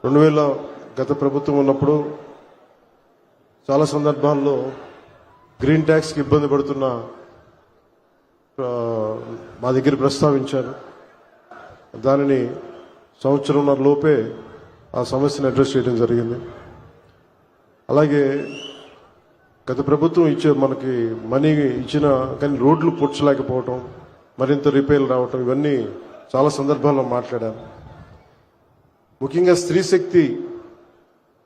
2000 గత ప్రభుత్వం ఉన్నప్పుడు చాలా సందర్భాల్లో గ్రీన్ ట్యాక్స్కి ఇబ్బంది పడుతున్న మా దగ్గర ప్రస్తావించారు. దానిని సంవత్సరంన్నర లోపే ఆ సమస్యను అడ్రస్ చేయడం జరిగింది. అలాగే గత ప్రభుత్వం మనకి మనీ ఇచ్చిన కానీ రోడ్లు పూడ్చలేకపోవటం, మరింత రిపేర్లు రావటం, ఇవన్నీ చాలా సందర్భాల్లో మాట్లాడారు. ముఖ్యంగా స్త్రీ శక్తి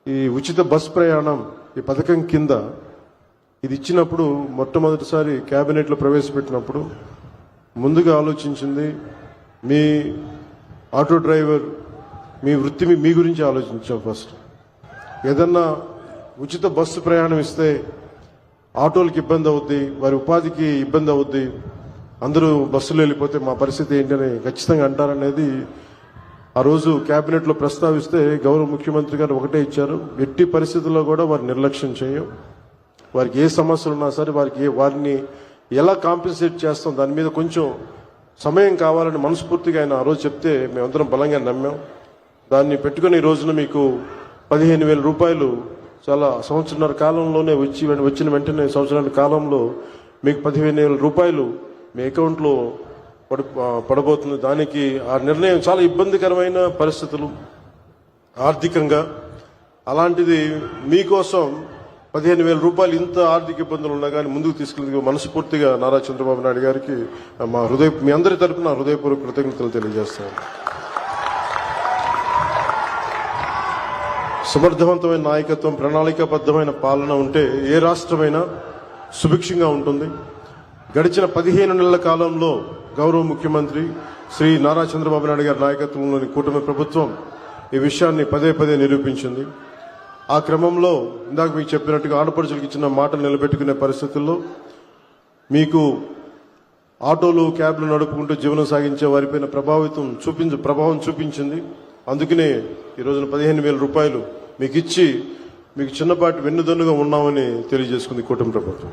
ఈ ఉచిత బస్ ప్రయాణం ఈ పథకం కింద ఇది ఇచ్చినప్పుడు మొట్టమొదటిసారి కేబినెట్లో ప్రవేశపెట్టినప్పుడు ముందుగా ఆలోచించింది మీ ఆటో డ్రైవర్ మీ వృత్తి మీ గురించి ఆలోచించాం. ఫస్ట్ ఏదన్నా ఉచిత బస్సు ప్రయాణం ఇస్తే ఆటోలకు ఇబ్బంది అవుద్ది, వారి ఉపాధికి ఇబ్బంది అవుద్ది, అందరూ బస్సులో వెళ్ళిపోతే మా పరిస్థితి ఏంటని ఖచ్చితంగా అంటారనేది ఆ రోజు కేబినెట్లో ప్రస్తావిస్తే గౌరవ ముఖ్యమంత్రి గారు ఒకటే ఇచ్చారు, ఎట్టి పరిస్థితుల్లో కూడా వారి నిర్లక్ష్యం చేయం, వారికి ఏ సమస్యలు ఉన్నా సరే వారిని ఎలా కాంపెన్సేట్ చేస్తాం దాని మీద కొంచెం సమయం కావాలని మనస్ఫూర్తిగా ఆయన ఆ రోజు చెప్తే మేమందరం బలంగా నమ్మాం. దాన్ని పెట్టుకుని ఈ రోజున మీకు 15,000 రూపాయలు చాలా సంవత్సరాల కాలంలోనే వచ్చిన వెంటనే సంవత్సరాల కాలంలో మీకు 15,000 రూపాయలు మీ అకౌంట్లో పడబోతుంది. దానికి ఆ నిర్ణయం చాలా ఇబ్బందికరమైన పరిస్థితులు ఆర్థికంగా, అలాంటిది మీకోసం 15,000 రూపాయలు ఇంత ఆర్థిక ఇబ్బందులు ఉన్నా కానీ ముందుకు తీసుకెళ్ళి మనస్ఫూర్తిగా నారా చంద్రబాబు నాయుడు గారికి మీ అందరి తరపున హృదయపూర్వక కృతజ్ఞతలు తెలియజేస్తాను. సమర్థవంతమైన నాయకత్వం, ప్రణాళికాబద్ధమైన పాలన ఉంటే ఏ రాష్ట్రమైనా సుభిక్షంగా ఉంటుంది. గడిచిన 15 నెలల కాలంలో గౌరవ ముఖ్యమంత్రి శ్రీ నారా చంద్రబాబు నాయుడు గారి నాయకత్వంలోని కూటమి ప్రభుత్వం ఈ విషయాన్ని పదే పదే నిరూపించింది. ఆ క్రమంలో ఇందాక మీకు చెప్పినట్టుగా ఆడపడుచులకు ఇచ్చిన మాటలు నిలబెట్టుకునే పరిస్థితుల్లో మీకు ఆటోలు, క్యాబ్లు నడుపుకుంటూ జీవనం సాగించే వారిపైన ప్రభావం చూపించింది. అందుకనే ఈ రోజున 15,000 రూపాయలు మీకు ఇచ్చి మీకు చిన్నపాటి వెన్నుదన్నుగా ఉన్నామని తెలియజేసుకుంది కూటమి ప్రభుత్వం.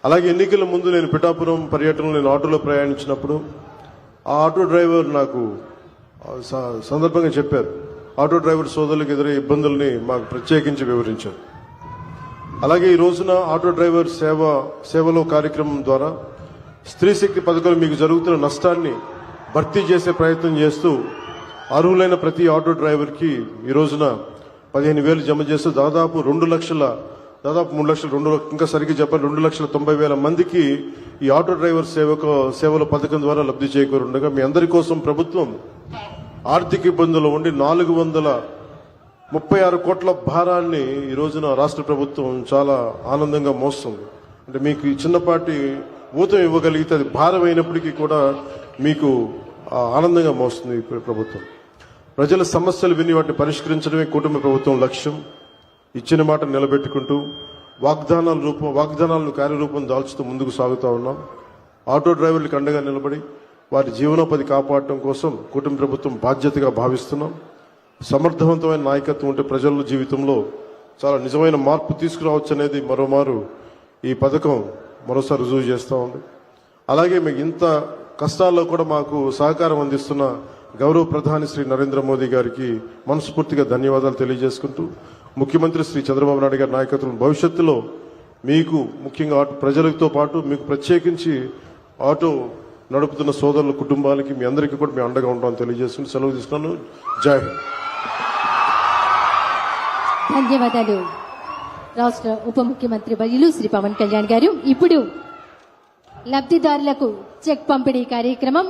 అలాగే ఎన్నికల ముందు నేను పిఠాపురం పర్యటనలో నేను ఆటోలో ప్రయాణించినప్పుడు ఆ ఆటో డ్రైవర్ నాకు సందర్భంగా చెప్పారు, ఆటో డ్రైవర్ సోదరులకు ఎదురయ్యే ఇబ్బందుల్ని మాకు ప్రత్యేకించి వివరించారు. అలాగే ఈ రోజున ఆటో డ్రైవర్ సేవలో కార్యక్రమం ద్వారా స్త్రీ శక్తి పథకాలు మీకు జరుగుతున్న నష్టాన్ని భర్తీ చేసే ప్రయత్నం చేస్తూ అర్హులైన ప్రతి ఆటో డ్రైవర్కి ఈ రోజున 15,000 జమ చేస్తూ దాదాపు 3 లక్షలు, ఇంకా సరిగ్గా చెప్పాలి 2,90,000 మందికి ఈ ఆటో డ్రైవర్ సేవల పథకం ద్వారా లబ్ధి చేకూరుండగా మీ అందరి కోసం ప్రభుత్వం ఆర్థిక ఇబ్బందులు ఉండి 436 కోట్ల భారాన్ని ఈ రోజున రాష్ట్ర ప్రభుత్వం చాలా ఆనందంగా మోస్తుంది. అంటే మీకు చిన్నపాటి ఊతం ఇవ్వగలిగితే అది భారం అయినప్పటికీ కూడా మీకు ఆనందంగా మోస్తుంది ఈ ప్రభుత్వం. ప్రజల సమస్యలు విని వాటిని పరిష్కరించడమే కూటమి ప్రభుత్వం లక్ష్యం. ఇచ్చిన మాట నిలబెట్టుకుంటూ వాగ్దానాలను కార్యరూపం దాల్చుతూ ముందుకు సాగుతూ ఉన్నాం. ఆటో డ్రైవర్లకు అండగా నిలబడి వారి జీవనోపాధి కాపాడటం కోసం కూటమి ప్రభుత్వం బాధ్యతగా భావిస్తున్నాం. సమర్థవంతమైన నాయకత్వం ఉంటే ప్రజల జీవితంలో చాలా నిజమైన మార్పు తీసుకురావచ్చు అనేది మరోమారు ఈ పథకం మరోసారి రుజువు చేస్తూ ఉంది. అలాగే మీకు ఇంత కష్టాల్లో కూడా మాకు సహకారం అందిస్తున్న గౌరవ ప్రధాని శ్రీ నరేంద్ర మోదీ గారికి మనస్ఫూర్తిగా ధన్యవాదాలు తెలియజేసుకుంటూ ముఖ్యమంత్రి శ్రీ చంద్రబాబు నాయుడు గారి నాయకత్వం భవిష్యత్తులో మీకు ముఖ్యంగా ప్రజలతో పాటు మీకు ప్రత్యేకించి ఆటో నడుపుతున్న సోదరుల కుటుంబాలకి మీ అందరికీ కూడా మేము అండగా ఉంటామని తెలియజేసుకుని సెలవు తీసుకున్నాను. జై హింద్. ధన్యవాదాలు రాష్ట్ర ఉప ముఖ్యమంత్రి వర్యులు శ్రీ పవన్ కళ్యాణ్ గారు. ఇప్పుడు లబ్ధిదారులకు చెక్ పంపిణీ కార్యక్రమం